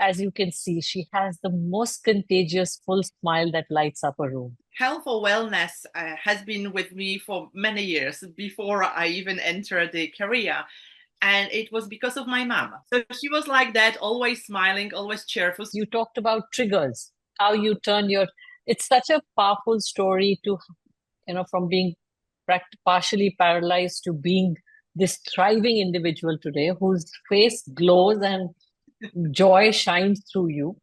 as you can see, she has the most contagious full smile that lights up a room. Health or wellness has been with me for many years before I even entered the career. And it was because of my mom. So she was like that, always smiling, always cheerful. You talked about triggers, how you turn your, it's such a powerful story to, from being partially paralyzed to being this thriving individual today whose face glows and joy shines through you.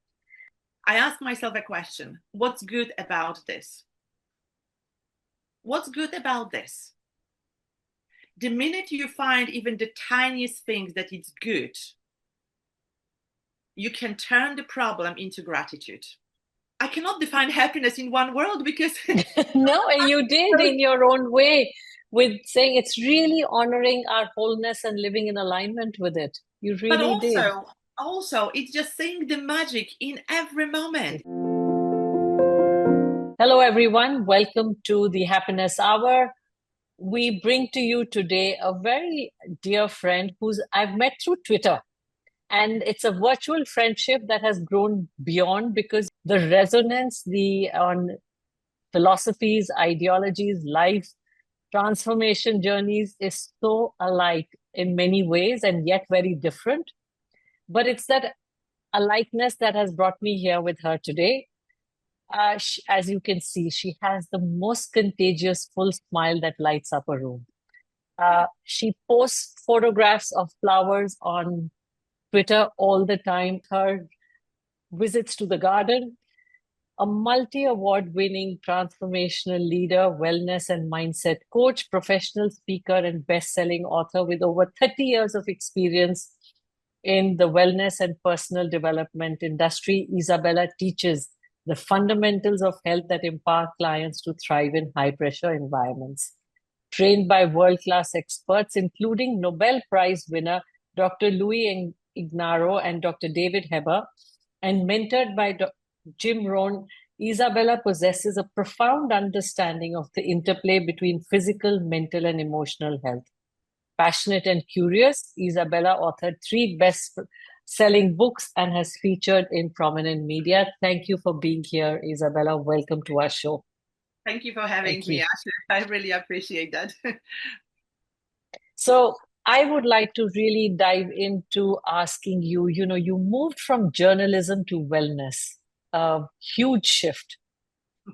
I asked myself a question: what's good about this? What's good about this? The minute you find even the tiniest things that it's good, you can turn the problem into gratitude. I cannot define happiness in one word because No, and you did in your own way with saying it's really honoring our wholeness and living in alignment with it. You but really did. also it's just seeing the magic in every moment. Hello, everyone. Welcome to the Happiness Hour. We bring to you today a very dear friend who's I've met through Twitter. And it's a virtual friendship that has grown beyond because the resonance, the on philosophies, ideologies, life transformation journeys is so alike in many ways and yet very different. But it's that alikeness that has brought me here with her today. As you can see, she has the most contagious full smile that lights up a room. She posts photographs of flowers on Twitter all the time. Her visits to the garden, a multi-award winning transformational leader, wellness and mindset coach, professional speaker, and best-selling author with over 30 years of experience in the wellness and personal development industry. Izabella teaches the fundamentals of health that empower clients to thrive in high-pressure environments. Trained by world-class experts, including Nobel Prize winner Dr. Louis Ignarro and Dr. David Heber, and mentored by Jim Rohn, Izabella possesses a profound understanding of the interplay between physical, mental, and emotional health. Passionate and curious, Izabella authored 3 best-selling books and has featured in prominent media. Thank you for being here, Izabella. Welcome to our show. Thank you for having Thank me, you. Ashu. I really appreciate that. So I would like to really dive into asking you, you moved from journalism to wellness, a huge shift.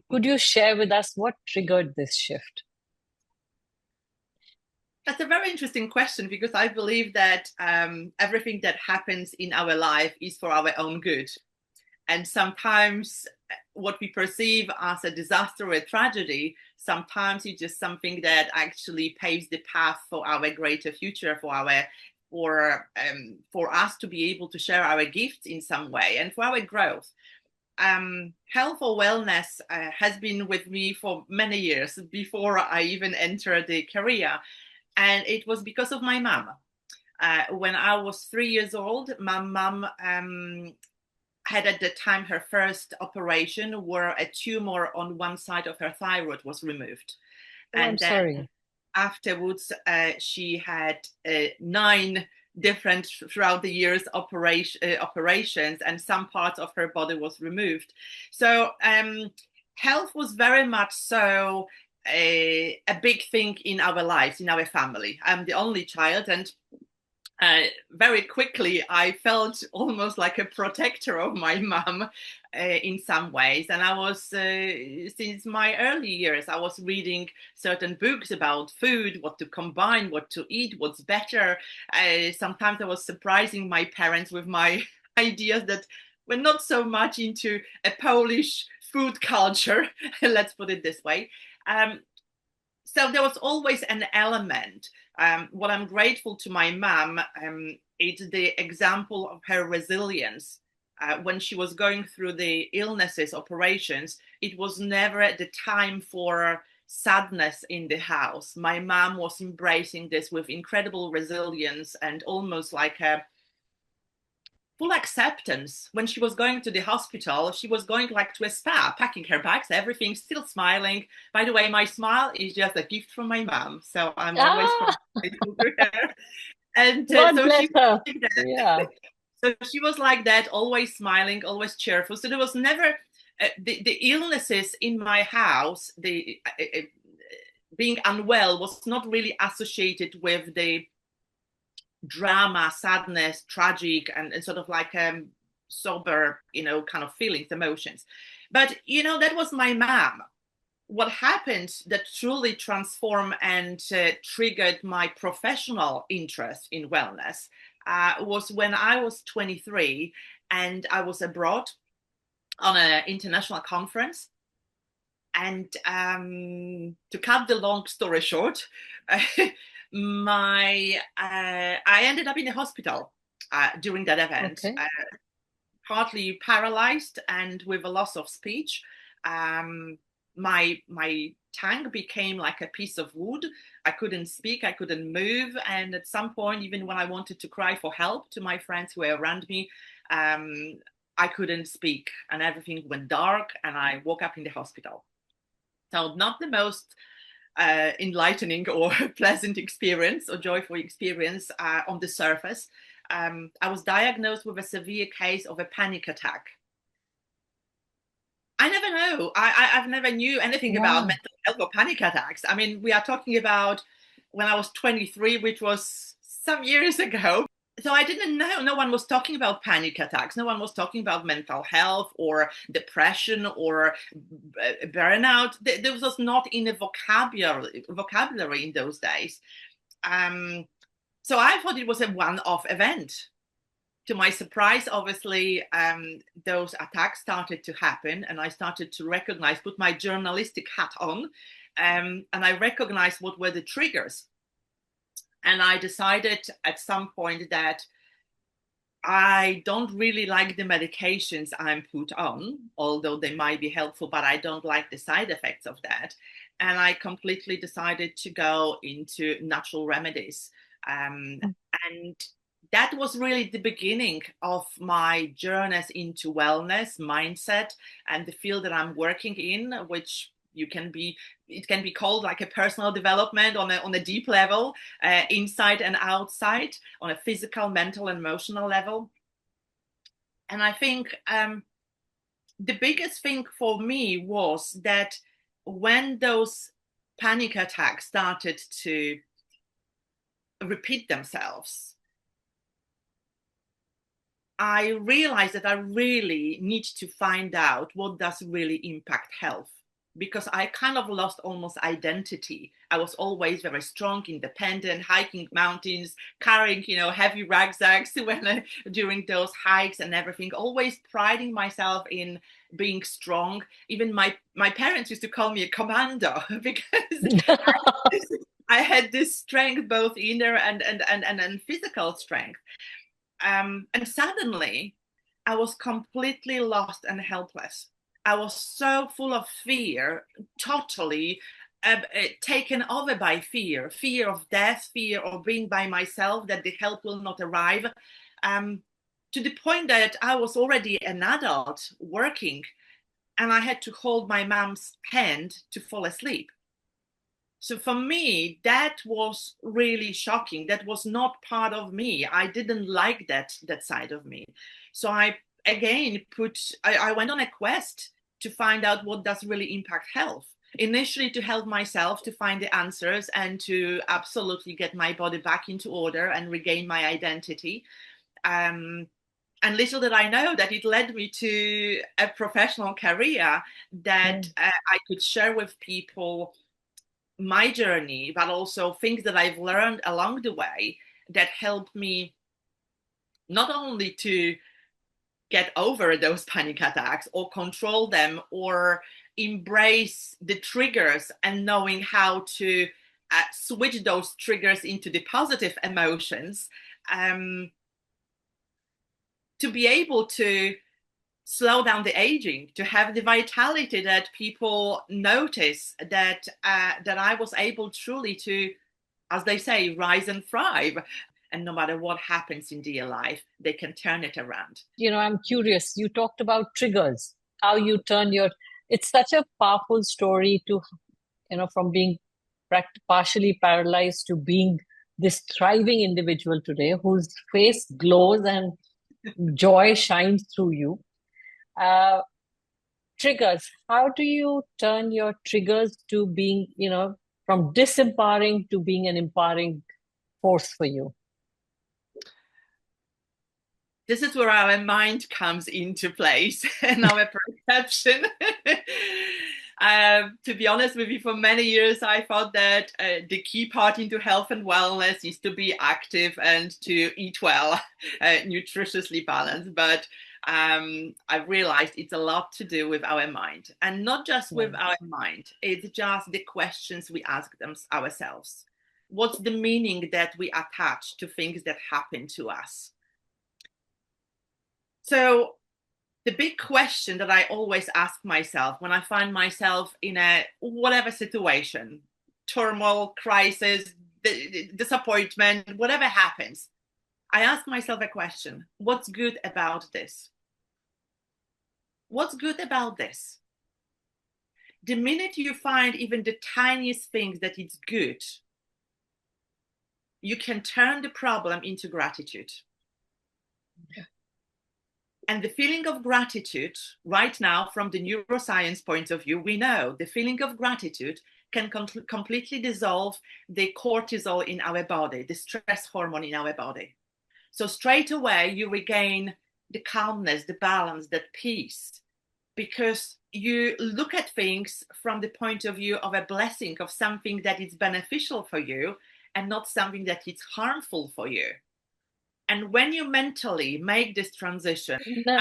Could you share with us what triggered this shift? That's a very interesting question because I believe that everything that happens in our life is for our own good. And sometimes what we perceive as a disaster or a tragedy, sometimes it's just something that actually paves the path for our greater future, for us to be able to share our gifts in some way and for our growth. Health or wellness has been with me for many years before I even entered the career. And it was because of my mom. When I was 3 years old, my mom had at the time her first operation where a tumor on one side of her thyroid was removed. Oh, I'm And then sorry. afterwards, she had 9 different throughout the years operations, and some parts of her body was removed. So health was very much so a big thing in our lives, in our family. I'm the only child, and very quickly I felt almost like a protector of my mom in some ways. And I was, since my early years, I was reading certain books about food, what to combine, what to eat, what's better. Sometimes I was surprising my parents with my ideas that were not so much into a Polish food culture, let's put it this way. So there was always an element. What I'm grateful to my mom is the example of her resilience. When she was going through the illnesses, operations, it was never the time for sadness in the house. My mom was embracing this with incredible resilience and almost like a full acceptance. When she was going to the hospital, she was going like to a spa, packing her bags, everything, still smiling. By the way, my smile is just a gift from my mom, so I'm always Ah, grateful to her. And God so bless she her. was like that. Yeah. So she was like that, always smiling, always cheerful. So there was never the illnesses in my house. The being unwell was not really associated with the drama, sadness, tragic, and sort of like sober, kind of feelings, emotions. But that was my mom. What happened that truly transformed and triggered my professional interest in wellness was when I was 23 and I was abroad on an international conference. And to cut the long story short, I ended up in the hospital during that event, Okay. partly paralyzed and with a loss of speech. Um, my tongue became like a piece of wood. I couldn't speak, I couldn't move, and at some point, even when I wanted to cry for help to my friends who were around me, um, I couldn't speak, and everything went dark, and I woke up in the hospital. So not the most enlightening or pleasant experience or joyful experience on the surface. I was diagnosed with a severe case of a panic attack. I never know. I've never knew anything about Wow. mental health or panic attacks. I mean, we are talking about when I was 23, which was some years ago. So I didn't know. No one was talking about panic attacks. No one was talking about mental health or depression or burnout. This was not in the vocabulary in those days. Um, so I thought it was a one-off event. To my surprise, obviously, those attacks started to happen, and I started to recognize, put my journalistic hat on, and I recognized what were the triggers. And I decided at some point that I don't really like the medications I'm put on, although they might be helpful, but I don't like the side effects of that. And I completely decided to go into natural remedies. And that was really the beginning of my journeys into wellness, mindset, and the field that I'm working in, which it can be called like a personal development on a deep level, inside and outside, on a physical, mental, and emotional level. And I think the biggest thing for me was that when those panic attacks started to repeat themselves, I realized that I really need to find out what does really impact health, because I kind of lost almost identity. I was always very strong, independent, hiking mountains, carrying, heavy rucksacks during those hikes and everything, always priding myself in being strong. Even my parents used to call me a commando because I had this strength, both inner and physical strength. And suddenly, I was completely lost and helpless. I was so full of fear, totally taken over by fear of death, fear of being by myself, that the help will not arrive, um, to the point that I was already an adult working, and I had to hold my mom's hand to fall asleep. So for me, that was really shocking. That was not part of me. I didn't like that side of me. So I again I went on a quest to find out what does really impact health. Initially to help myself to find the answers and to absolutely get my body back into order and regain my identity. Um, and little did I know that it led me to a professional career that Mm. I could share with people my journey, but also things that I've learned along the way that helped me not only to get over those panic attacks or control them or embrace the triggers and knowing how to switch those triggers into the positive emotions, um, to be able to slow down the aging, to have the vitality that people notice, that I was able truly to, as they say, rise and thrive. And no matter what happens in their life, they can turn it around. I'm curious. You talked about triggers, how you turn it's such a powerful story to, from being partially paralyzed to being this thriving individual today whose face glows and joy shines through you. Uh, Triggers. How do you turn your triggers to being, from disempowering to being an empowering force for you? This is where our mind comes into place and our perception. To be honest with you, for many years, I thought that the key part into health and wellness is to be active and to eat well, nutritiously balanced. But I've realized it's a lot to do with our mind, and not just with Yeah. our mind. It's just the questions we ask ourselves. What's the meaning that we attach to things that happen to us? So the big question that I always ask myself when I find myself in a whatever situation, turmoil, crisis, disappointment, whatever happens, I ask myself a question: what's good about this? What's good about this? The minute you find even the tiniest things that it's good, you can turn the problem into gratitude. And the feeling of gratitude, right now, from the neuroscience point of view, we know the feeling of gratitude can completely dissolve the cortisol in our body, the stress hormone in our body. So straight away, you regain the calmness, the balance, that peace, because you look at things from the point of view of a blessing, of something that is beneficial for you and not something that is harmful for you. And when you mentally make this transition, No,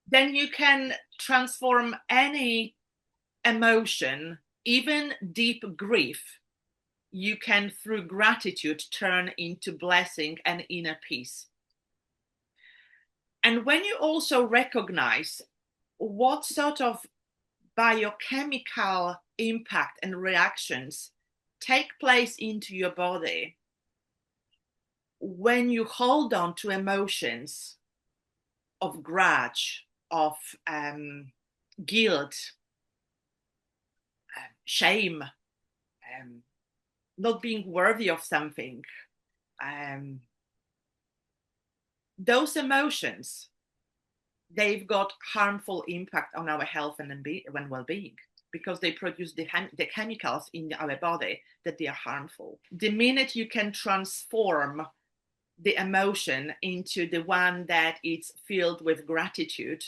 then you can transform any emotion, even deep grief, you can, through gratitude, turn into blessing and inner peace. And when you also recognize what sort of biochemical impact and reactions take place into your body when you hold on to emotions of grudge, of guilt, shame, not being worthy of something, those emotions, they've got harmful impact on our health and well-being, because they produce the chemicals in our body that they are harmful. The minute you can transform the emotion into the one that is filled with gratitude,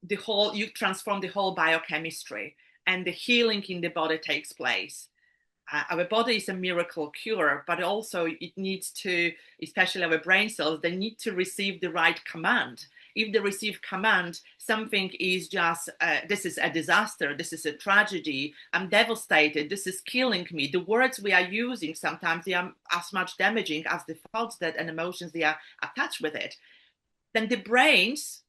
you transform the whole biochemistry, and the healing in the body takes place. Our body is a miracle cure, but also it needs to, especially our brain cells, they need to receive the right command. If they receive command, something is just, this is a disaster, this is a tragedy, I'm devastated, this is killing me. The words we are using, sometimes they are as much damaging as the thoughts that and emotions they are attached with it. Then the brains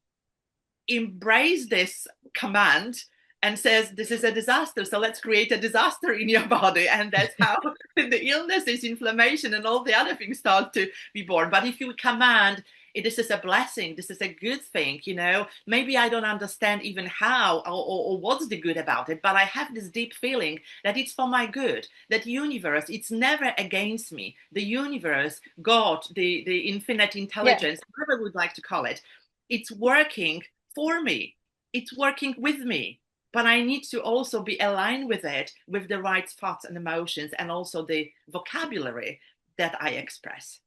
embrace this command and says, this is a disaster, so let's create a disaster in your body. And that's how the illnesses, inflammation, and all the other things start to be born. But if you command, this is a blessing, this is a good thing, maybe I don't understand even how or what's the good about it, but I have this deep feeling that it's for my good, that universe, it's never against me. The universe, God, the infinite yeah, intelligence, whatever we would like to call it, it's working for me, it's working with me, but I need to also be aligned with it, with the right thoughts and emotions, and also the vocabulary that I express.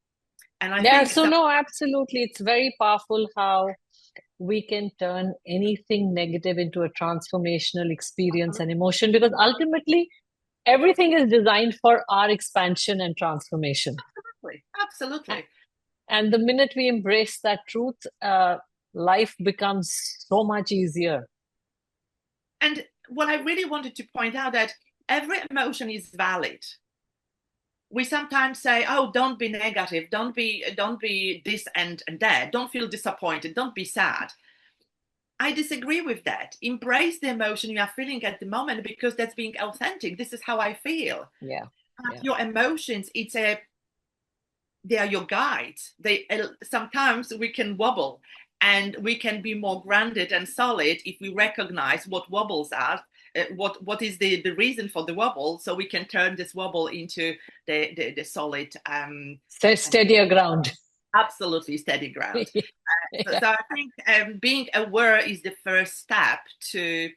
And I yeah. think So no, absolutely. It's very powerful how we can turn anything negative into a transformational experience and emotion, because ultimately everything is designed for our expansion and transformation. absolutely, absolutely. And the minute we embrace that truth, life becomes so much easier. And what I really wanted to point out, that every emotion is valid. We sometimes say, oh, don't be negative, don't be this and that, don't feel disappointed, don't be sad. I disagree with that. Embrace the emotion you are feeling at the moment, because that's being authentic. This is how I feel. Yeah, yeah. Your emotions, they are your guides. Sometimes we can wobble, and we can be more grounded and solid if we recognize what wobbles are, what is the reason for the wobble, so we can turn this wobble into the solid Steadier ground. absolutely steady ground. So, Yeah. so I think being aware is the first step to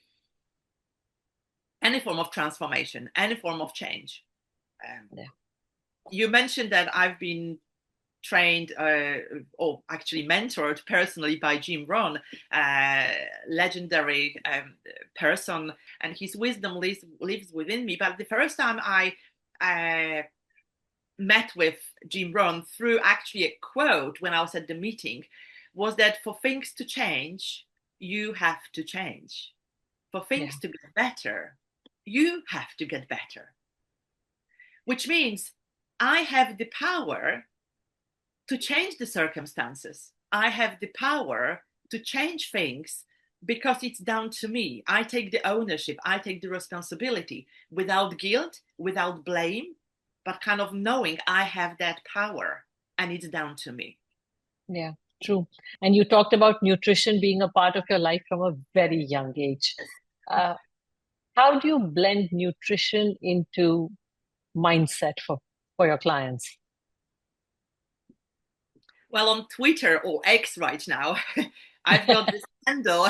any form of transformation, any form of change. Um, Yeah. you mentioned that I've been trained or actually mentored personally by Jim Rohn, legendary person, and his wisdom lives within me. But the first time I uh, met with Jim Rohn through actually a quote when I was at the meeting was that for things to change, you have to change. For Yeah. things to get better, you have to get better, which means I have the power to change the circumstances. I have the power to change things because it's down to me. I take the ownership, I take the responsibility without guilt, without blame, but kind of knowing I have that power and it's down to me. Yeah, true. And you talked about nutrition being a part of your life from a very young age. Uh, how do you blend nutrition into mindset for your clients? Well, on Twitter or X right now, I've got this handle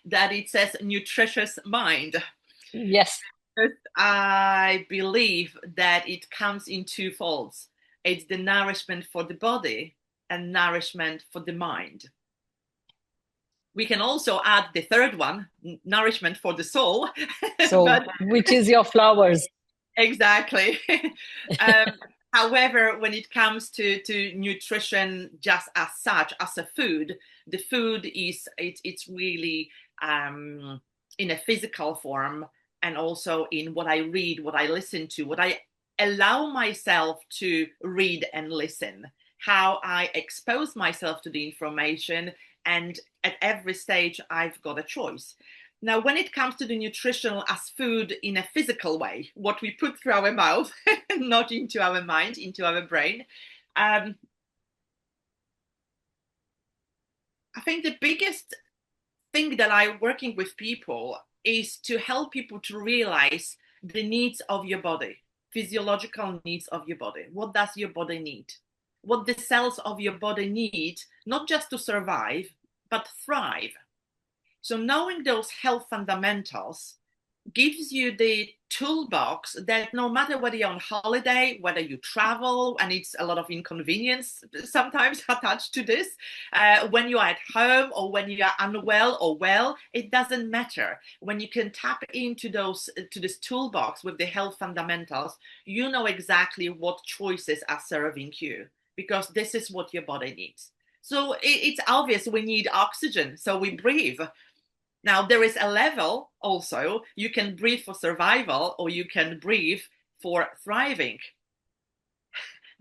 that it says nutritious mind. Yes. I believe that it comes in two folds. It's the nourishment for the body and nourishment for the mind. We can also add the third one, nourishment for the soul, So, but which is your flowers? exactly. um, However, when it comes to nutrition just as such, as a food, the food is it's really in a physical form, and also in what I read, what I listen to, what I allow myself to read and listen, how I expose myself to the information, and at every stage I've got a choice. Now, when it comes to the nutritional as food in a physical way, what we put through our mouth, not into our mind, into our brain, I think the biggest thing that I'm working with people is to help people to realize the needs of your body, physiological needs of your body. What does your body need? What the cells of your body need, not just to survive, but thrive. So knowing those health fundamentals gives you the toolbox that no matter whether you're on holiday, whether you travel, and it's a lot of inconvenience sometimes attached to this, when you are at home or when you are unwell or well, it doesn't matter. When you can tap into those to this toolbox with the health fundamentals, you know exactly what choices are serving you because this is what your body needs. So it's obvious we need oxygen, so we breathe. Now, there is a level also, you can breathe for survival or you can breathe for thriving.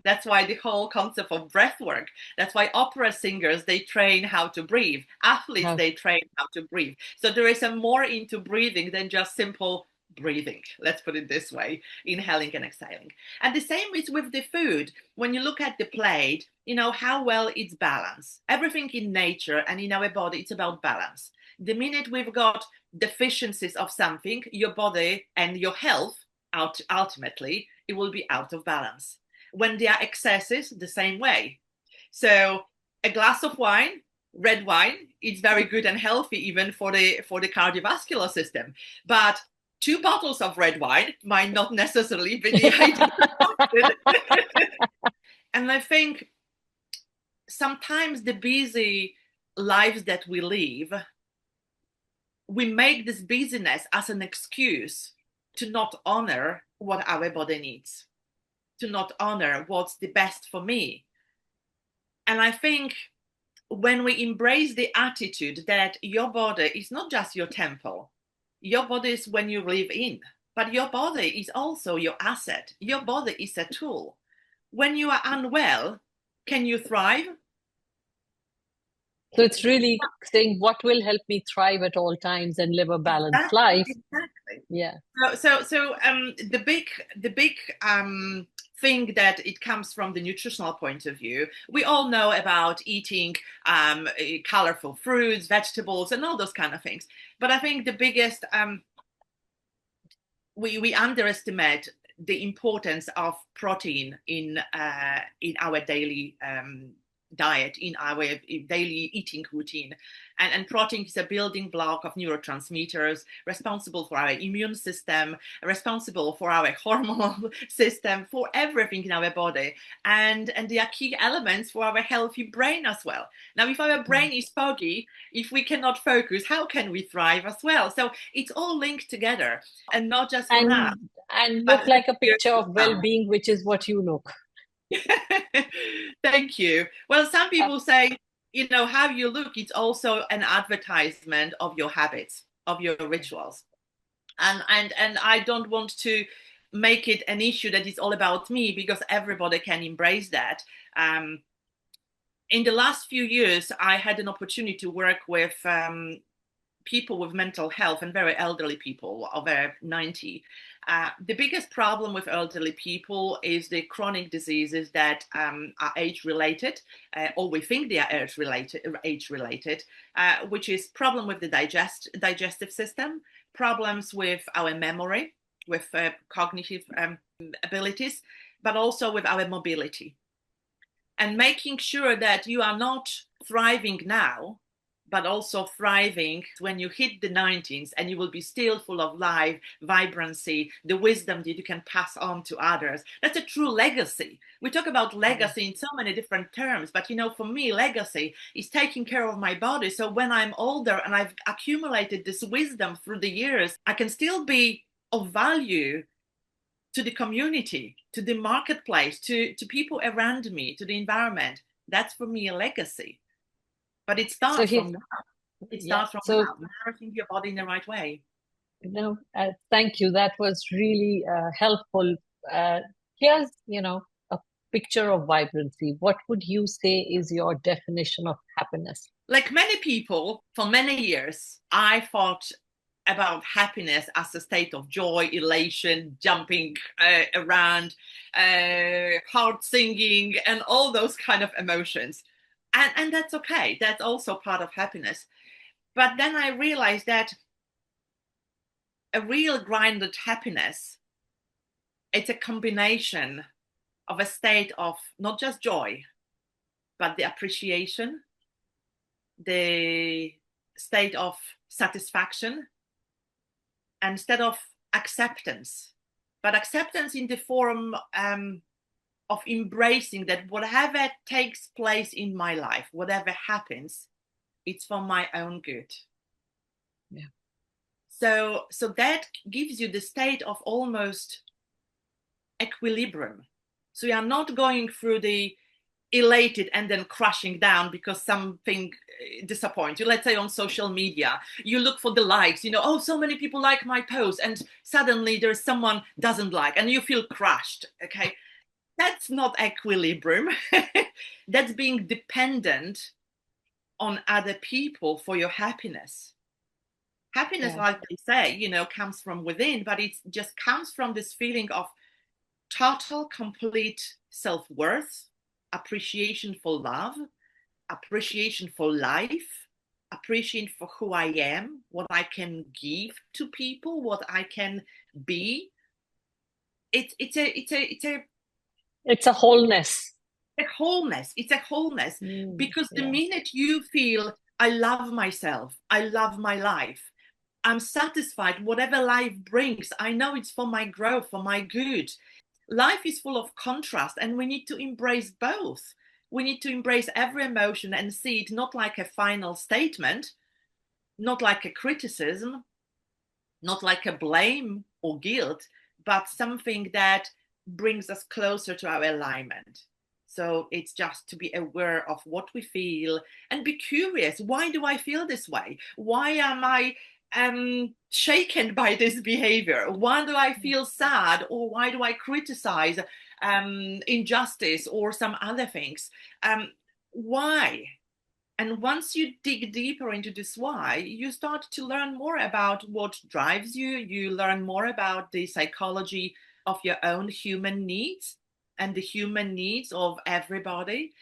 That's why the whole concept of breath work, that's why opera singers, they train how to breathe. Athletes, How, they train how to breathe. So there is a more into breathing than just simple breathing. Let's put it this way, inhaling and exhaling. And the same is with the food. When you look at the plate, you know how well it's balanced. Everything in nature and in our body, it's about balance. The minute we've got deficiencies of something, your body and your health, ultimately, it will be out of balance. When there are excesses, the same way. So a glass of wine, red wine, it's very good and healthy even for the cardiovascular system. But 2 bottles of red wine might not necessarily be the ideal. And I think sometimes the busy lives that we live, we make this busyness as an excuse to not honor what our body needs, to not honor what's the best for me. And I think when we embrace the attitude that your body is not just your temple, your body is when you live in, but your body is also your asset. Your body is a tool. When you are unwell, can you thrive? so it's really saying what will help me thrive at all times and live a balanced Exactly, life. exactly. Yeah. The big thing that it comes from the nutritional point of view. We all know about eating colorful fruits, vegetables, and all those kind of things. But I think the biggest we underestimate the importance of protein in our daily diet, in our daily eating routine. And protein is a building block of neurotransmitters, responsible for our immune system, responsible for our hormonal system, for everything in our body. And they are key elements for our healthy brain as well. Now, if our brain is foggy, if we cannot focus, how can we thrive as well? So it's all linked together, and not just for now, And but look for like a years picture to of come. well-being, which is what you look. Thank you. Well, some Uh, people say, how you look, it's also an advertisement of your habits, of your rituals. And I don't want to make it an issue that is all about me, because everybody can embrace that. In the last few years, I had an opportunity to work with people with mental health, and very elderly people over 90. The biggest problem with elderly people is the chronic diseases that are age related, or we think they are age related, which is problem with the digestive system, problems with our memory, with cognitive abilities, but also with our mobility. And making sure that you are not thriving now, but also thriving when you hit the 90s, and you will be still full of life, vibrancy, the wisdom that you can pass on to others. That's a true legacy. We talk about legacy in so many different terms, but for me, legacy is taking care of my body. So when I'm older and I've accumulated this wisdom through the years, I can still be of value to the community, to the marketplace, to people around me, to the environment. That's for me a legacy. But it So starts here, from now. It yeah. starts from So now, nourishing your body in the right way. thank you. That was really helpful. Here's, a picture of vibrancy. What would you say is your definition of happiness? Like many people, for many years, I thought about happiness as a state of joy, elation, jumping around, heart singing, and all those kind of emotions. And that's okay. That's also part of happiness. But then I realized that a real grounded happiness, it's a combination of a state of not just joy, but the appreciation, the state of satisfaction, instead of acceptance. But acceptance in the form of embracing that whatever takes place in my life, whatever happens, it's for my own good. Yeah. So that gives you the state of almost equilibrium. So you are not going through the elated and then crashing down because something disappoints you. Let's say on social media, you look for the likes, oh, so many people like my post, and suddenly there's someone doesn't like, and you feel crushed. Okay, that's not equilibrium. That's being dependent on other people for your happiness. Happiness, Yeah. like they say, comes from within, but it just comes from this feeling of total, complete self-worth, appreciation for love, appreciation for life, appreciation for who I am, what I can give to people, what I can be. It's a wholeness. A wholeness. It's a wholeness, because the Yeah. minute you feel I love myself, I love my life, I'm satisfied, whatever life brings, I know it's for my growth, for my good. Life is full of contrast, and we need to embrace both. We need to embrace every emotion and see it not like a final statement, not like a criticism, not like a blame or guilt, but something that brings us closer to our alignment. So it's just to be aware of what we feel and be curious. Why do I feel this way? Why am I shaken by this behavior? Why do I feel sad, or why do I criticize injustice or some other things? Why? And once you dig deeper into this why, you start to learn more about what drives you. You learn more about the psychology of your own human needs and the human needs of everybody,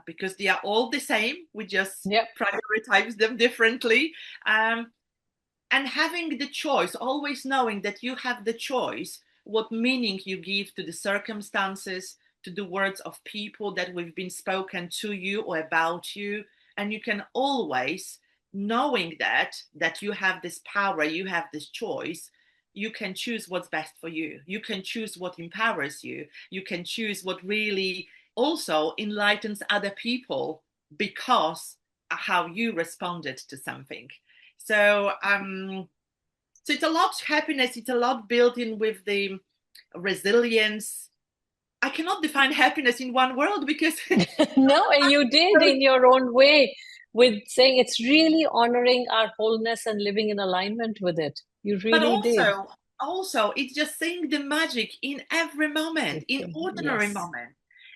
because they are all the same. We just Yep. prioritize them differently. And having the choice, always knowing that you have the choice, what meaning you give to the circumstances, to the words of people that we've been spoken to you or about you. And you can always, knowing that you have this power, you have this choice, you can choose what's best for you. You can choose what empowers you. You can choose what really also enlightens other people because of how you responded to something. So so it's a lot of happiness, it's a lot built in with the resilience. I cannot define happiness in one word because No, and you did in your own way with saying it's really honoring our wholeness and living in alignment with it. You but really did. also it's just seeing the magic in every moment, in ordinary Yes. moment.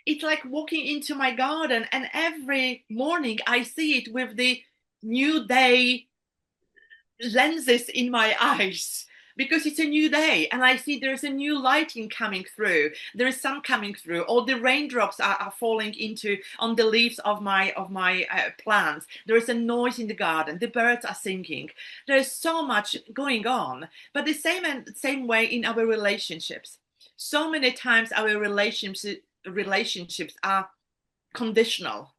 It's like walking into my garden and every morning I see it with the new day lenses in my eyes because it's a new day and I see there's a new lighting coming through, there is sun coming through, or the raindrops are falling into on the leaves of my plants, there is a noise in the garden, the birds are singing, there's so much going on. But the same way in our relationships, so many times our relationships are conditional.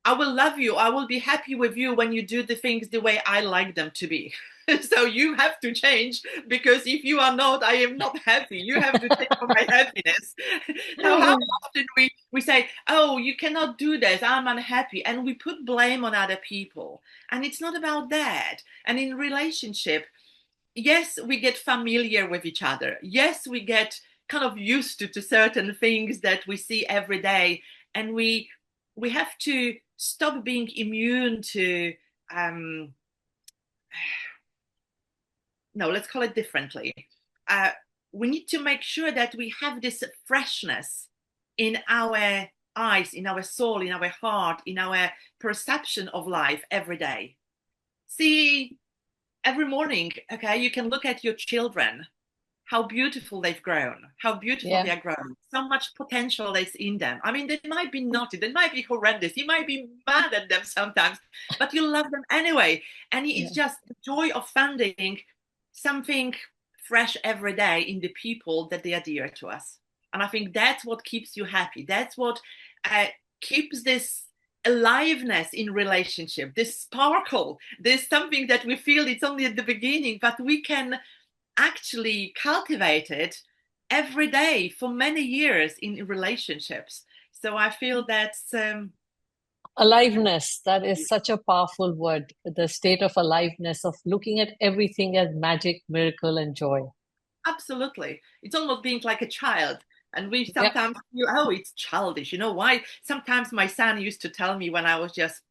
I will love you. I will be happy with you when you do the things the way I like them to be. So you have to change because if you are not, I am not happy. You have to take for my happiness. Now, how often we say, oh, you cannot do this, I'm unhappy, and we put blame on other people. And it's not about that. And in relationship, yes, we get familiar with each other. Yes, we get kind of used to certain things that we see every day. And we have to stop being immune to no, let's call it differently. uh, we need to make sure that we have this freshness in our eyes, in our soul, in our heart, in our perception of life every day. See, every morning, okay, you can look at your children, how beautiful they've grown, how beautiful Yeah. they are grown, so much potential is in them. I mean, they might be naughty, they might be horrendous, you might be mad at them sometimes, but you love them anyway. And it's Yeah. just the joy of finding something fresh every day in the people that they are dear to us. And I think that's what keeps you happy. That's what uh, keeps this aliveness in relationship, this sparkle. There's something that we feel it's only at the beginning, but we can actually cultivated every day for many years in relationships. So I feel that's Aliveness, that is such a powerful word. The state of aliveness, of looking at everything as magic, miracle, and joy. absolutely, it's almost being like a child. And we Yeah. sometimes feel, oh, it's childish. You know why? Sometimes my son used to tell me when I was just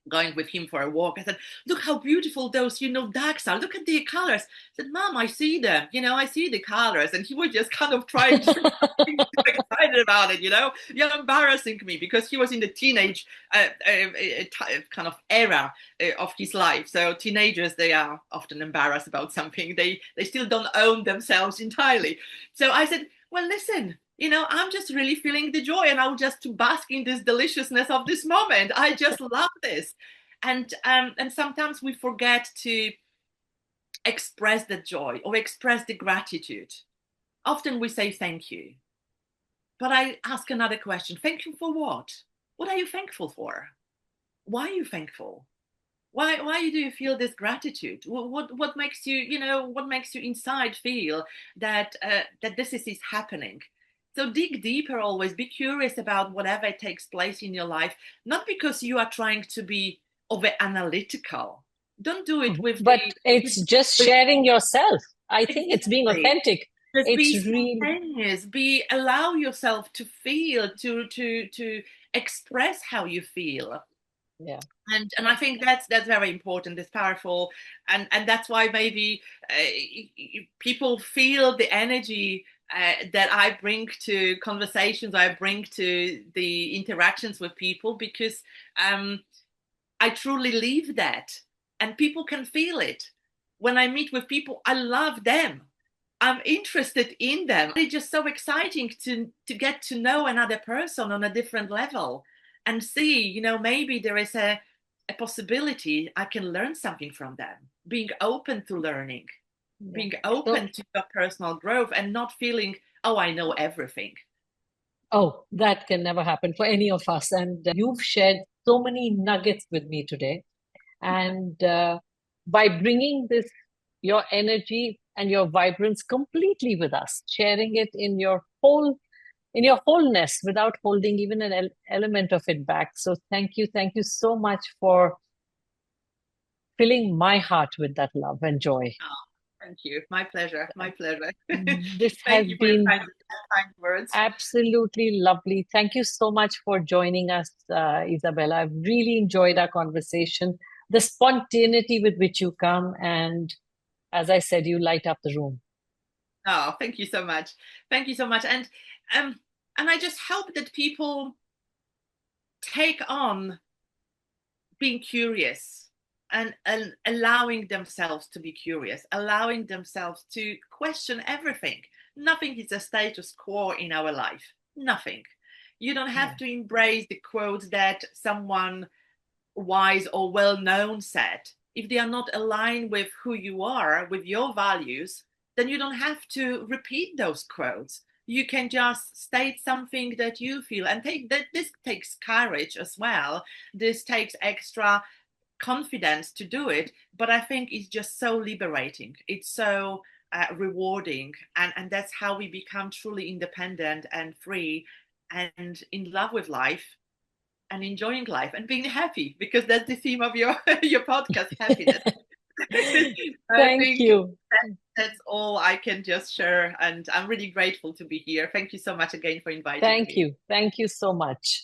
going with him for a walk. I said, look how beautiful those, ducks are. Look at the colors. I said, Mom, I see them. I see the colors. And he was just kind of trying to be excited about it. You're embarrassing me because he was in the teenage kind of era of his life. So teenagers, they are often embarrassed about something. They still don't own themselves entirely. So I said, well, listen, I'm just really feeling the joy and I'll just to bask in this deliciousness of this moment. I just love this. And sometimes we forget to express the joy or express the gratitude. Often we say thank you. But I ask another question. Thank you for what? What are you thankful for? Why are you thankful? Why do you feel this gratitude? What makes what makes you inside feel that that this is happening? So dig deeper always, be curious about whatever takes place in your life, not because you are trying to be over analytical. Don't do it with But it's just with sharing yourself. I think it's being exactly. authentic. Just It's be really, spontaneous, allow yourself to feel, to express how you feel. yeah. And I think that's very important, it's powerful. And that's why maybe people feel the energy that I bring to conversations, I bring to the interactions with people, because I truly live that, and people can feel it. When I meet with people, I love them, I'm interested in them. It's just so exciting to get to know another person on a different level and see, maybe there is a possibility I can learn something from them. Being open to learning, Yeah. being So open to your personal growth and not feeling, oh, I know everything. Oh, that can never happen for any of us. And you've shared so many nuggets with me today. And by bringing this, your energy and your vibrance completely with us, sharing it in your wholeness without holding even an element of it back. So thank you so much for filling my heart with that love and joy. Oh, thank you. My pleasure. My pleasure. This has Thank you for your been kind words. absolutely lovely. Thank you so much for joining us, Isabella. I've really enjoyed our conversation, the spontaneity with which you come, and as I said, you light up the room. Oh, thank you so much. Thank you so much. Um and I just hope that people take on being curious and allowing themselves to be curious, allowing themselves to question everything. Nothing is a status quo in our life. Nothing. You don't have Yeah, to embrace the quotes that someone wise or well known said. If they are not aligned with who you are, with your values, then you don't have to repeat those quotes. You can just state something that you feel and take that. This takes courage as well. This takes extra confidence to do it, but I think it's just so liberating. It's so rewarding, and that's how we become truly independent and free and in love with life and enjoying life and being happy, because that's the theme of your your podcast, happiness. I thank think you. that's all I can just share, and I'm really grateful to be here. Thank you so much again for inviting me. Thank you so much.